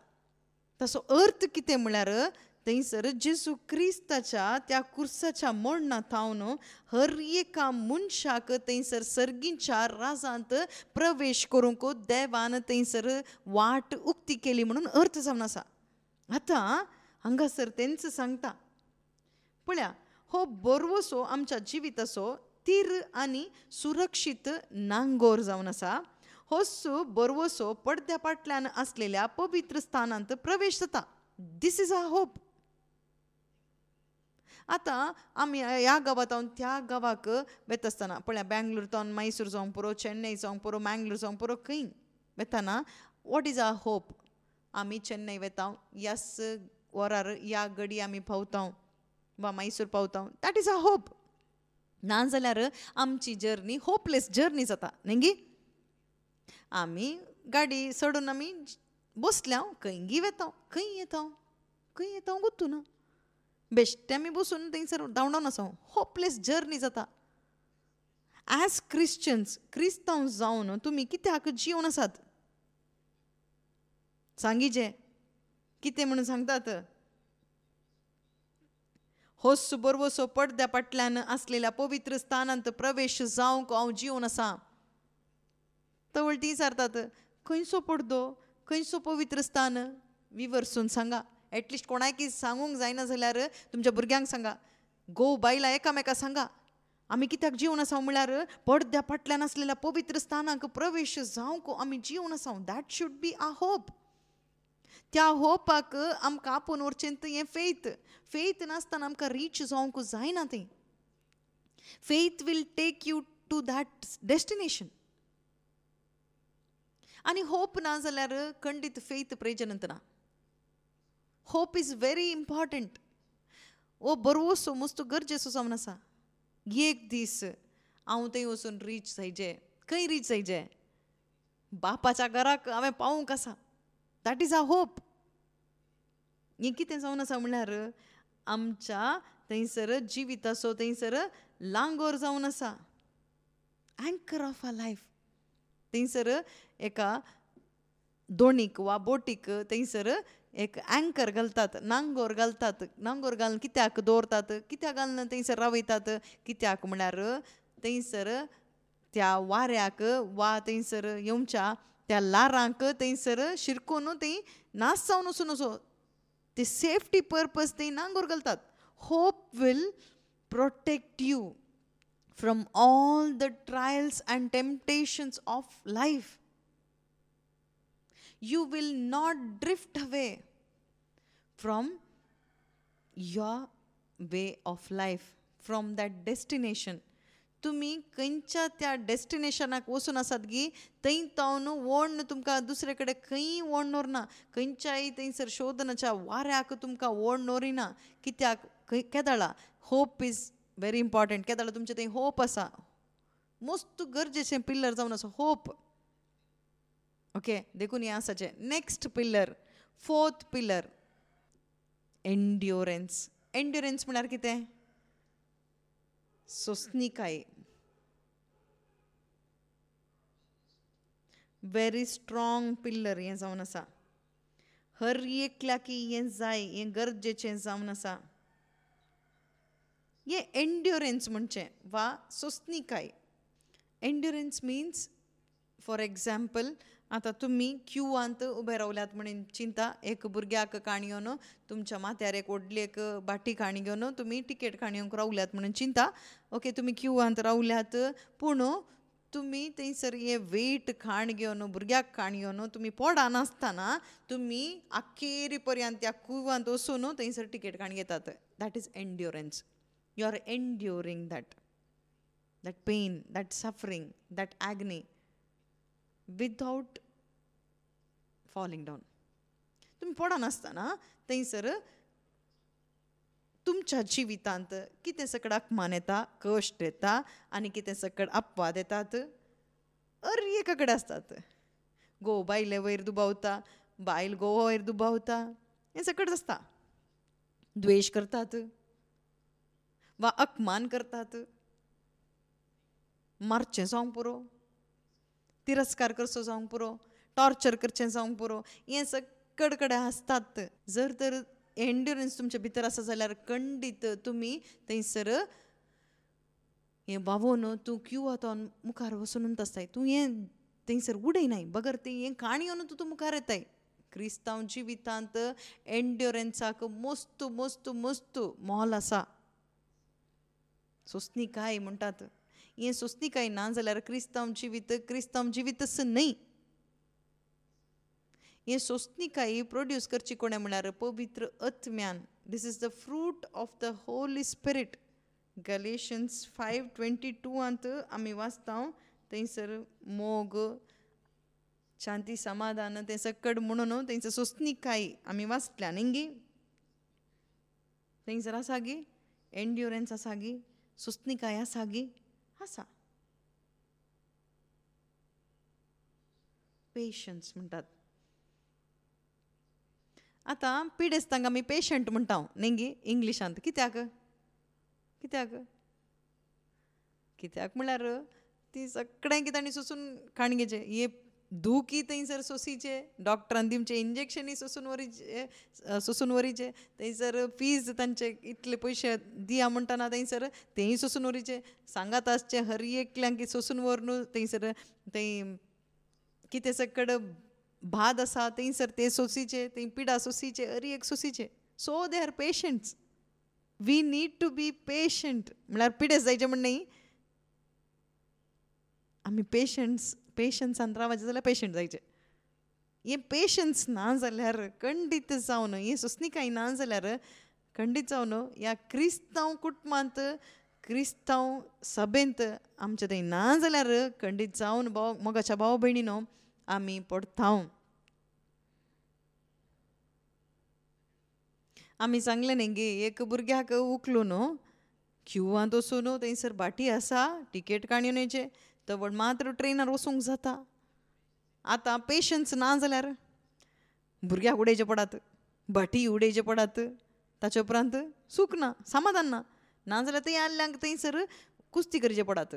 ताचो अर्थ कितें म्हळ्यार थंयसर जेजू क्रिस्ताच्या त्या कुर्साच्या मरणा थावन हर एका मनशाक थंयसर सर्गीच्या राजांत प्रवेश करूंक देवान थंयसर वाट उक्ती केली म्हणून अर्थ जावन आसा आतां हांगासर तेंच सांगता पळया हो बरवसो आमच्या जिविताचो तीर आनी सुरक्षीत नांगोर जावन आसा होस्सो बरवसो पडद्या फाटल्यान आसलेल्या पवित्र स्थानांत प्रवेश जाता दीस इज अ होप आतां आमी ह्या गांवांतावन त्या गांवाक वेता आसतना पळया बँगलोर तावन मैसूर जावंक पुरो चेन्नई जावंक पुरो मँगलोर जावंक पुरो खंय वेताना वॉट इज अ होप आमी चेन्नई वेता ह्याच वरार ह्या घडी आमी पावता वा मैसूर पावता दॅट इज अ होप ना जाल्यार आमची जर्नी होपलेस जर्नी जाता न्ही आमी गाडी सोडून आमी बसल्या खंय वेता खंय येता गुत्तू ना बेश्टे आमी बसून थंयसर धांवडावन आसा होपलेस जर्नी जाता ॲज क्रिश्चन्स क्रिस्तांव जावन तुमी कित्याक जिवन आसात सांगीचे कितें म्हणून सांगतात होस बरवसो पडद्या फाटल्यान आसलेल्या पवित्र स्थानांत प्रवेश जावंक हांव जिवन आसा तवळटी विचारतात खंयचो पडदो खंयचो पवित्र स्थान विवरसून सांगा एटलिस्ट कोणायकी सांगूंक जायना जाल्यार तुमच्या भुरग्यांक सांगा गो बायलां एकामेका सांगा आमी कित्याक जिवन आसा म्हळ्यार पडद्या फाटल्यान आसलेल्या पवित्र स्थानांक प्रवेश जावंक आमी जिवन आसा that should be a hope त्या होपाक आमकां आपोवन व्हरचें हें फेथ नासतना आमकां रीच जावंक जायना तें faith will take you to that destination आनी होप ना जाल्यार खंडीत फेथ प्रयोजनंत ना होप इज व्हेरी इम्पॉर्टंट ओ बरवसो मस्तो गरजेचो जावन आसा एक दीस हांव थंय वचून रीच जायचें खंय रीच जायचें बापाच्या घराक हांवें पावूंक आसा दॅट इज अ होप हें कितें जावन आसा म्हळ्यार आमच्या थंयसर जिविताचो थंयसर लांगोर जावन आसा अँकर ऑफ अ लायफ थंयसर एका दोणीक वा बोटीक थंयसर एक अँकर घालतात नांगोर घालून कित्याक दवरतात कित्याक घालून थंयसर रावयतात कित्याक म्हळ्यार थंयसर त्या वाऱ्याक वा थंयसर येवच्या त्या लारांक थंयसर शिरकून थंय नास जावन वचून असो ते सेफ्टी पर्पज थंय नांगोर घालतात hope will protect you from all the trials and temptations of life. You will not drift away from your way of life, from that destination. तुम्ही खंयच्या त्या डेस्टिनेशनाक वचून आसात गी थंय तावन ओडन तुमकां दुसरे कडेन खंय ओडनोर ना, खंयच्याय थंयसर शोधनाच्या वाऱ्याक तुमकां ओडनोरी ना. कित्याक केदाळा होप इज व्हेरी इम्पॉर्टंट. केदाळा तुमचे थंय होप आसा, मोस्ट गरजेचें पिल्लर जावन आसा होप. ओके, देखून हें आसाचें. Next pillar, fourth pillar, endurance. Endurance म्हळ्यार कितें? सोंसणीकाय. व्हेरी स्ट्रॉंग पिल्लर हें जावन आसा. हर एकल्याक हें जाय, हें गरजेचें जावन आसा. हें एंड्युरन्स म्हणचें वा सोंसणीकाय. एंड्युरन्स मिन्स, फॉर एग्जाम्पल, आतां तुमी क्यूवांत उबे रावल्यात म्हणून चिंता. एक भुरग्याक काणी घेवन, तुमच्या माथ्यार एक व्हडली एक बाटी काणी घेवन तुमी टिकेट काणयोंक रावल्यात म्हणून चिंता. ओके, तुमी क्यूवांत रावल्यात, पूण तुमी थंयसर हे वेट खाण घेवन, भुरग्याक खाण घेवन तुमी पोडा नासतना तुमी आखेरी पर्यंत त्या क्यूवांत वचून थंयसर टिकेट काण घेतात. That is endurance. You are enduring that pain, that suffering, that agony without falling down. तुम्ही पडा नासतना थंयसर तुमच्या जिवितांत कितें सकड अपमान येता, कश्ट येता आनी कितें सकड अपवाद येतात, हर एका कडेन आसतात. घोव बायले वयर दुबावता, बायल घोवा वयर दुबावता, हें सकड आसता. द्वेश करतात वा अपमान करतात, मारचें जावंक पुरो, तिरस्कार करचो जावंक पुरो, टॉर्चर करचें जावंक पुरो, हें सकड कडेन आसतात. जर तर एंड्युरन्स तुमच्या भितर आसा जाल्यार खंडीत तुमी थंयसर हें वावोवन तूं क्यू आतां मुखार वचून आसताय. तूं हें थंयसर उडयनाय, बगर तें हें काणी येवन तूं मुखार येताय. क्रिस्तांव जिवितांत एंड्युरन्साक मोस्त मोस्त मोस्त मोल आसा. सोंसणीकाय म्हणटात. हें सोंसणीकाय ना जाल्यार क्रिस्तांव जिवीतच न्हय. हें सोंसणीकाय प्रोड्यूस करची कोणें म्हळ्यार पवित्र आत्म्यान. This is the fruit of the Holy Spirit. Galatians 5:22 आमी वाचता. थंयसर मोग, शांती, समाधान तें सकड म्हणून थंयसर सोंसणीकाय आमी वाचल्या न्ही. थंयसर आसा गी एंड्युरन्स आसा गी, सोंसणीकाय आसा गी, आसा. पेशन्स म्हणटात. आतां पिडेस्तांक आमी पेशंट म्हणटा न्ही गी इंग्लिशांत. कित्याक कित्याक कित्याक म्हळ्यार ती सगळें कितें आनी सोंसून खाणगेचें. हे दुखी थंयसर सोंसीचें, डॉक्टरान दिवचें इंजेक्शनी सोंसून व्हरीचें, थंयसर फीज तांचे इतले पयशे दिया म्हणटना थंयसर तेंय सोंसून व्हरीचें. सांगात आसचें हर एकल्यांक सोंसून व्हरून थंयसर थंय कितें सकड भाद आसा थंयसर तें सोंसीचें, थंय पिडा सोंसीचें, हर एक सोंसीचें. So they are patients. We need to be patient. म्हळ्यार पिडेस्त जायचें म्हण न्ही. आमी पेशन्सान रावचे जाल्यार पेशंट जायचे. हें पेशन्स ना जाल्यार खंडीत जावन, हें सोंसणीकाय ना जाल्यार खंडीत जावन ह्या क्रिस्तांव कुटुंबांत, क्रिस्तांव सभेंत आमचे थंय ना जाल्यार खंडीत जावन मोगाच्या भाव भयणीनो आमी पडटा. आमी सांगलें न्ही गे एक भुरग्याक उखलून क्यूवांत वचून थंयसर बाटी आसा, टिकेट काडून येवचें, तवड मात्र ट्रेनार वचूंक जाता. आतां पेशन्स ना जाल्यार भुरग्याक उडयचे पडात, बाटी उडयचे पडात, ताचे उपरांत सूख ना, समाधान ना. ना जाल्यार थंय आयल्ल्यांक थंयसर कुस्ती करचे पडात.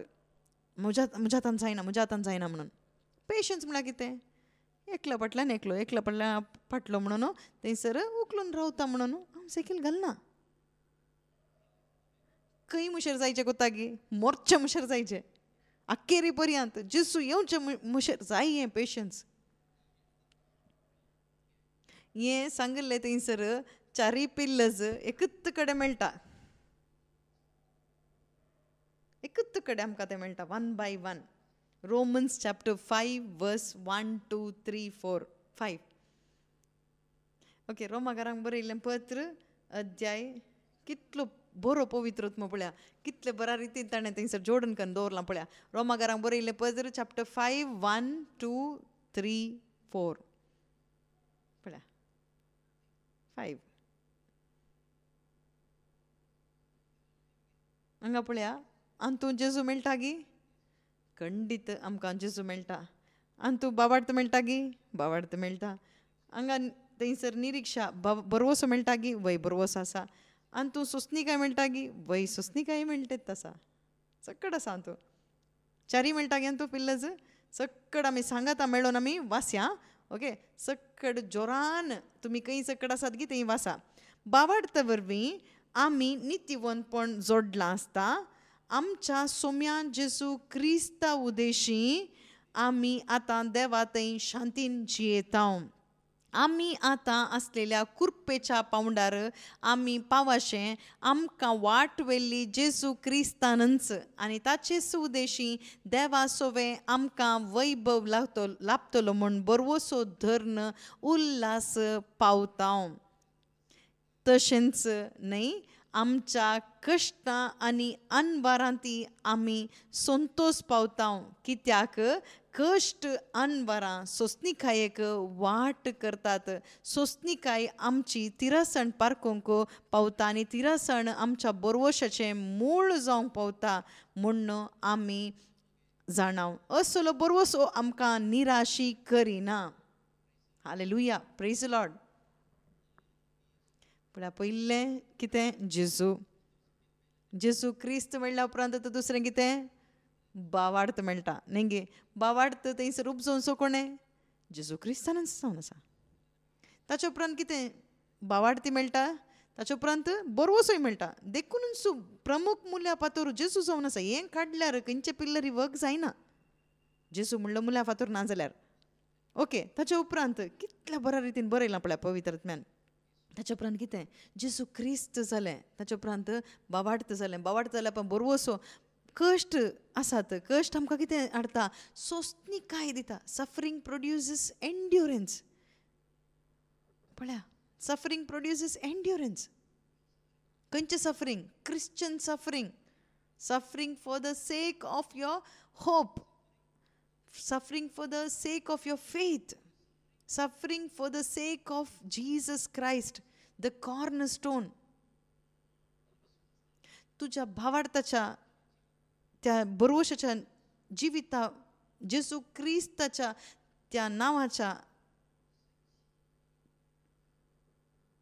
म्हज्या हातान जायना, म्हज्या हातान जायना म्हणून. पेशन्स म्हळ्यार कितें? एकल्या फाटल्यान एकलो, एकल्या फाटल्यान फाटलो म्हणून थंयसर उखलून रावता म्हणून हांव सकयल घालना. खंय मुशेर जायचें कोतागी, मोरचे मुशेर जायचें आखेरी पर्यंत, जेसू येवचें मुशेर जाय. हें पेशन्स. हें सांगलें थंयसर चारी पिल्लज एकच कडेन मेळटा. एकच कडेन आमकां तें मेळटा 1 by 1. रोमन्स चॅप्टर 5 वर्स 1 2 3 4 5. ओके, रोमाकारांक बरयल्लें पत्र अध्याय कितलो बरो पवित्रोत्म पळया, कितले बऱ्या रितीन ताणें थंयसर जोडून करून दवरलां पळया. रोमाकारांक बरयल्लें पत्र चॅप्टर 5 1 2 3 4 पळया 5. हांगा पळया, अंतू जेजू मेळटा गी, खंडीत आमकां जेजू मेळटा. अंतू बाबार्थ मेळटा गी, बाबार्थ मेळटा. हांगा थंयसर निरीक्षा बरवसो मेळटा गी, वय बरवसो आसा. अंतू सोसणीकाय मेळटा गी, वय सोसणीकाय मेळटेत आसा. सकड आसा अंतू चारी मेळटा गे अंतू पिल्लज. सकड आमी सांगात मेळोन आमी वासया. ओके, सकड जोरान तुमी खंय सकड आसात गी थंय वासा. बाबार्थ वरवीं आमी नित्यवंतपण जोडलां आसता. आमच्या सोम्या जेजू क्रिस्ता उदेशी आमी आतां देवा थंय शांतीन जियेता. आमी आतां आसलेल्या कुरपेच्या पावंडार आमी पावाशें आमकां वाट वेल्ली जेजू क्रिस्तानच आनी ताचे सुदेशी देवा सोवे आमकां वैभव लाभतलो म्हूण बरवसो धर्न उल्हास पावता. तशेंच न्हय, आमच्या कश्टां आनी अनवरांती आमी संतोश पावता. कित्याक कश्ट अनवरां सोंसणीकायेक वाट करतात. सोंसणीकाय आमची तिरासण पारखूंक पावता आनी तिरासण आमच्या बरवशाचें मूळ जावंक पावता म्हूण आमी जाणाव. असलो बरवसो आमकां निराशी करिना. Hallelujah, praise the Lord. पळया, पयलें कितें जेजू. जेजू क्रिस्त म्हणल्या उपरांत दुसरें कितें बावार्थ मेळटा न्ही गे. बावार्थ थंयसर उपजोवचो कोणें, जेजू क्रिस्तानच जावन आसा. ताचे उपरांत कितें बावार्थी मेळटा, ताचे उपरांत बरवसोय मेळटा. देखून प्रमुख मुल्या फातर जेजू जावन आसा. हें काडल्यार खंयचे पिल्लरी वग जायना. जेजू म्हणलो मुल्या फातर ना जाल्यार. ओके, ताचे उपरांत कितल्या बऱ्या रितीन बरयलां पळया पवित्रात्म्यान. ताचे उपरांत कितें जेजू क्रिस्त जालें. ताचे उपरांत बावार्थ जालें. बावार्थ जाल्या पण बरवसो कश्ट आसात. कश्ट आमकां कितें हाडटा, सोंसणीकाय दिता. Suffering produces endurance. पळया, सफरींग प्रोड्युसीस एंड्युरन्स. खंयचें suffering, Christian suffering. Suffering for the sake of your hope. Suffering for the sake of your faith. Suffering for the sake of Jesus Christ the cornerstone. तुझ्या भावार्थाच्या त्या बरवशाच्या जिविता जेजू क्रिस्ताच्या त्या नांवाच्या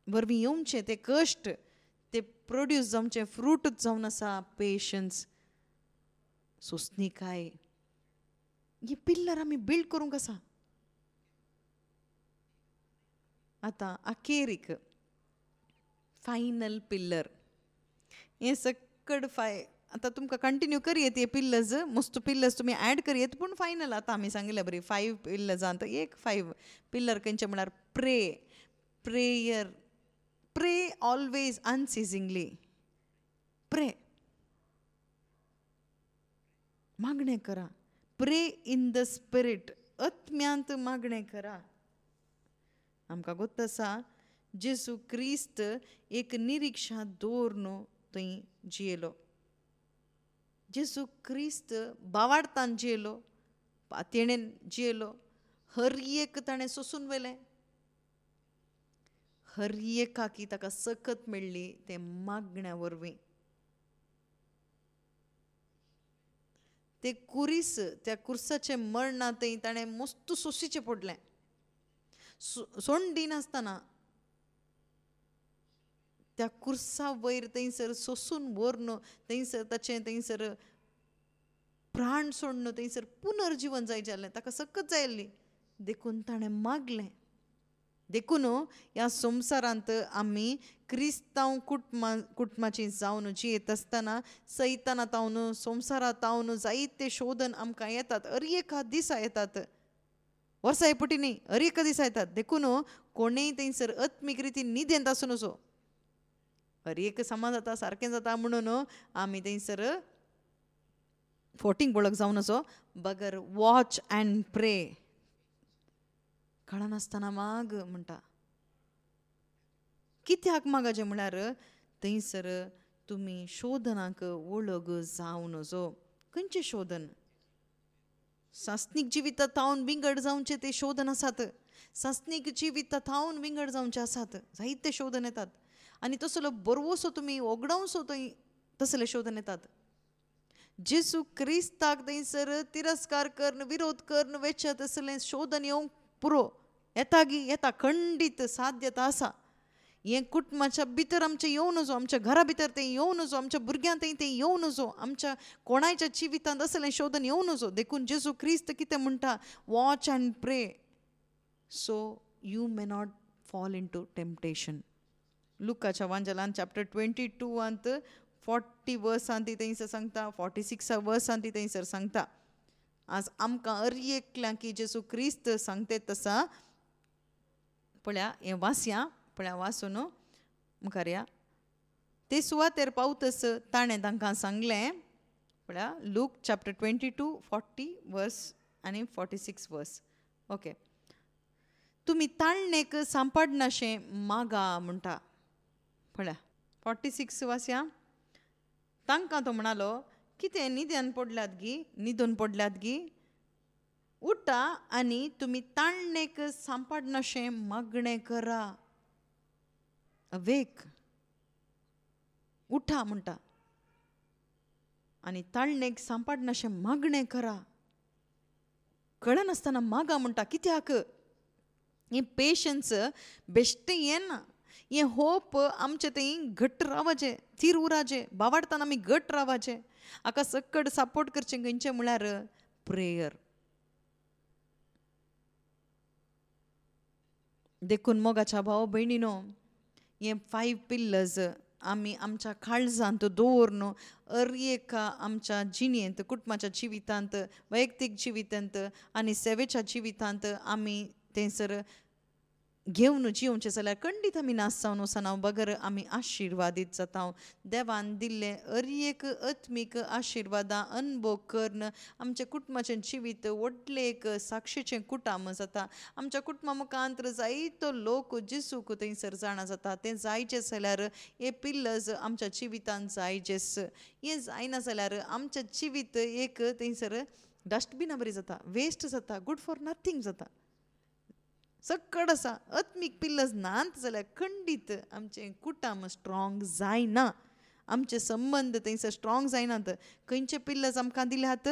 वरवीं येवचे ते कश्ट, ते प्रोड्यूस जावचे फ्रूटच जावन आसा पेशन्स, सोंसणीकाय. ही पिल्लर आमी बिल्ड करूंक आसा. आतां अखेरीक फायनल पिल्लर. हें सकड आतां तुमकां कंटिन्यू करियेत. हे पिल्लर्स मस्त पिल्लर्स तुमी ॲड करियेत. पूण फायनल आतां आमी सांगिल्लें बरी 5 पिल्लर्सांत एक 5 पिल्लर खंयचे म्हळ्यार प्रेयर. प्रे ऑलवेज अनसिजिंगली. प्रे, मागणें करा. प्रे इन द स्पिरीट. आत्म्यांत मागणें करा. आमकां गोत्त आसा जेजू क्रिस्त एक निरीक्षा दवरून थंय जियेलो. जेजू क्रिस्त बावार्थान जियेलो, पातयेणेन जियेलो. हर एक ताणें सोंसून व्हेलें. हर एकाकी ताका सकत मेळ्ळी ते मागण्या वरवीं. ते कुरीस, त्या कुर्साचें मरणा थंय ताणें मस्त सोंसीचें पडलें. सोंड दिनासतना त्या कुर्सा वयर थंयसर सोंसून व्हरून थंयसर ताचें थंयसर प्राण सोडून थंयसर पुनर्जीवन जाय जालें. ताका सकत जाय आसली. देखून ताणें मागलें. देखून ह्या संवसारांत आमी क्रिस्तांव कुटुंबाची जावन जियेत आसतना सैताना तावन संवसारांत तावन जायते शोधन आमकां येतात. हर एका दिसा येतात. वर्सां पटी न्ही, हर एका दिसा येतात. देखून कोणेय थंयसर आत्मीक रितीन न्हिदेंत आसूं नजो. हर एक समाज जाता सारकें जाता म्हणून आमी थंयसर 14 पळोवंक जावन नसो बगर वॉच अँड प्रे कळनासतना माग म्हणटा कित्याक मागाचें म्हळ्यार थंयसर तुमी शोधनाक वळख जावं नजो. खंयचें शोधन? सासनीक जिवितांत हांव विंगड जावचे ते शोधन आसात. सासनीक जिवितांत हांव विंगड जावचे आसात. जायते शोधन येतात आनी तसलो बरवसो तुमी वगडावसो थंय तसले शोधन येतात. जेसू क्रिस्ताक थंयसर तिरस्कार करन विरोध करन वेचे तसलें शोधन येवंक पुरो येता गी येता, खंडीत साध्यता आसा. हें कुटुंबाच्या भितर आमच्या येवं नजो, आमच्या घरा भितर तें येवं नजो, आमच्या भुरग्यांक तें येवं नजो, आमच्या कोणाच्या जिवितांत असलें शोधन येवं नजो. देखून जेसू क्रिस्त कितें म्हणटा, watch and pray so you may not fall into temptation. लुकाच्या वांजलान चॅप्टर 22 40 वर्सांत ती थंयसर सांगता, 46 वर्सांत ती थंयसर सांगता. आज आमकां अर्येकल्या की जेसू क्रिस्त सांगते तसा पळया हें वाचया, पळया वाचून मुखार या. ते सुवातेर पावतस ताणें तांकां सांगलें, पळया लूक चॅप्टर 22 40 वर्स आनी 46 वर्स. ओके, तुमी ताळणेक सांपडनाशें मागा म्हणटा. पळया 46 वाचया. तांकां तो म्हणालो, कितें न्हिदोन पडल्यात गी, उठा आनी तुमी ताळणेक सांपडनाशें मागणें करा. अवेक, उठा म्हणटा आनी ताळणेक सांपडनाशें मागणें करा. कळनासतना मागा म्हणटा. कित्याक? हें पेशन्स बेश्टें येना. हें होप आमचें थंय घट्ट रावचें, थीर उराचें, बावाडटाना आमी घट्ट रावचें. हाका सक्कड सपोर्ट करचें खंयचें म्हळ्यार प्रेयर. देखून मोगाच्या भाव भयणीनो, हे 5 पिल्लर्स आमी आमच्या काळजांत दवरून अर्येका आमच्या जिणेंत, कुटुंबाच्या जिवितांत, वैयक्तीक जिवितांत आनी सेवेच्या जिवितांत आमी थंयसर घेवन जिवचें जाल्यार खंडीत आमी नास जावन वचना, बगर आमी आशिर्वादीत जाता. देवान दिल्ले अर्येक आत्मीक आशिर्वादां अनुभव करन आमच्या कुटुंबाचें जिवीत व्हडलें एक साक्षीचें कुटाम जाता. आमच्या कुटुंबा मुखांतर जायतो लोक जेसूक थंयसर जाणा जाता. तें जायचें जाल्यार हे पिल्लर्स आमच्या जिवितांत जायचेच. हें जायना जाल्यार आमचें जिवीत एक थंयसर डस्टबिना बरी जाता, वेस्ट जाता, गूड फॉर नथींग जाता. सक्कड आसा. आत्मीक पिल्लर्स नात जाल्यार खंडीत आमचें कुटाम स्ट्रॉंग जायना, आमचे संबंद थंयसर स्ट्रॉंग जायनात. खंयचे पिल्लर्स आमकां दिल्यात?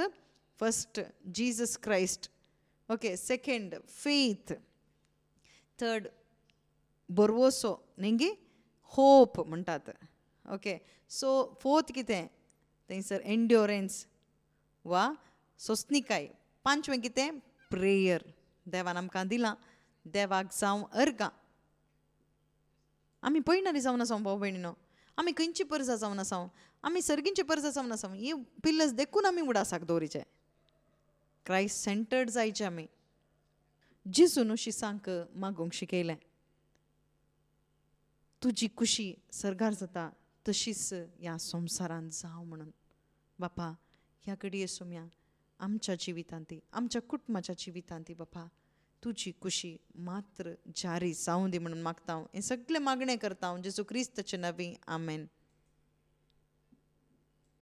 First Jesus Christ, okay. Second faith, third बरवसो न्ही होप म्हणटात, ओके. सो फोर्थ कितें? थंयसर एंड्योरन्स वा सोंसणीकाय. पांचवें कितें? प्रेयर. देवान आमकां दिलां, देवाक जावं अर्गां. आमी पळयणारी जावन आसा भाव भयणीनो, आमी खंयची परजा जावन आसा, आमी सर्गींची परजा जावन आसा. ही पिल्लर्स देखून आमी उडासाक दवरिचे. क्रायस्ट सेंटर्ड जायचे आमी. जेजून शिसांक मागूंक शिकयलें, तुजी खुशी सर्गार जाता तशीच ह्या संवसारांत जावं म्हणून. बापा, ह्या घडये सोम्या आमच्या जिवितांत, आमच्या कुटुंबाच्या जिवितांत बापा तुजी खुशी मात्र जारी जावं दी म्हणून मागता. हें सगळें मागणें करता जेजू क्रिस्ताचे नवी. आमेन.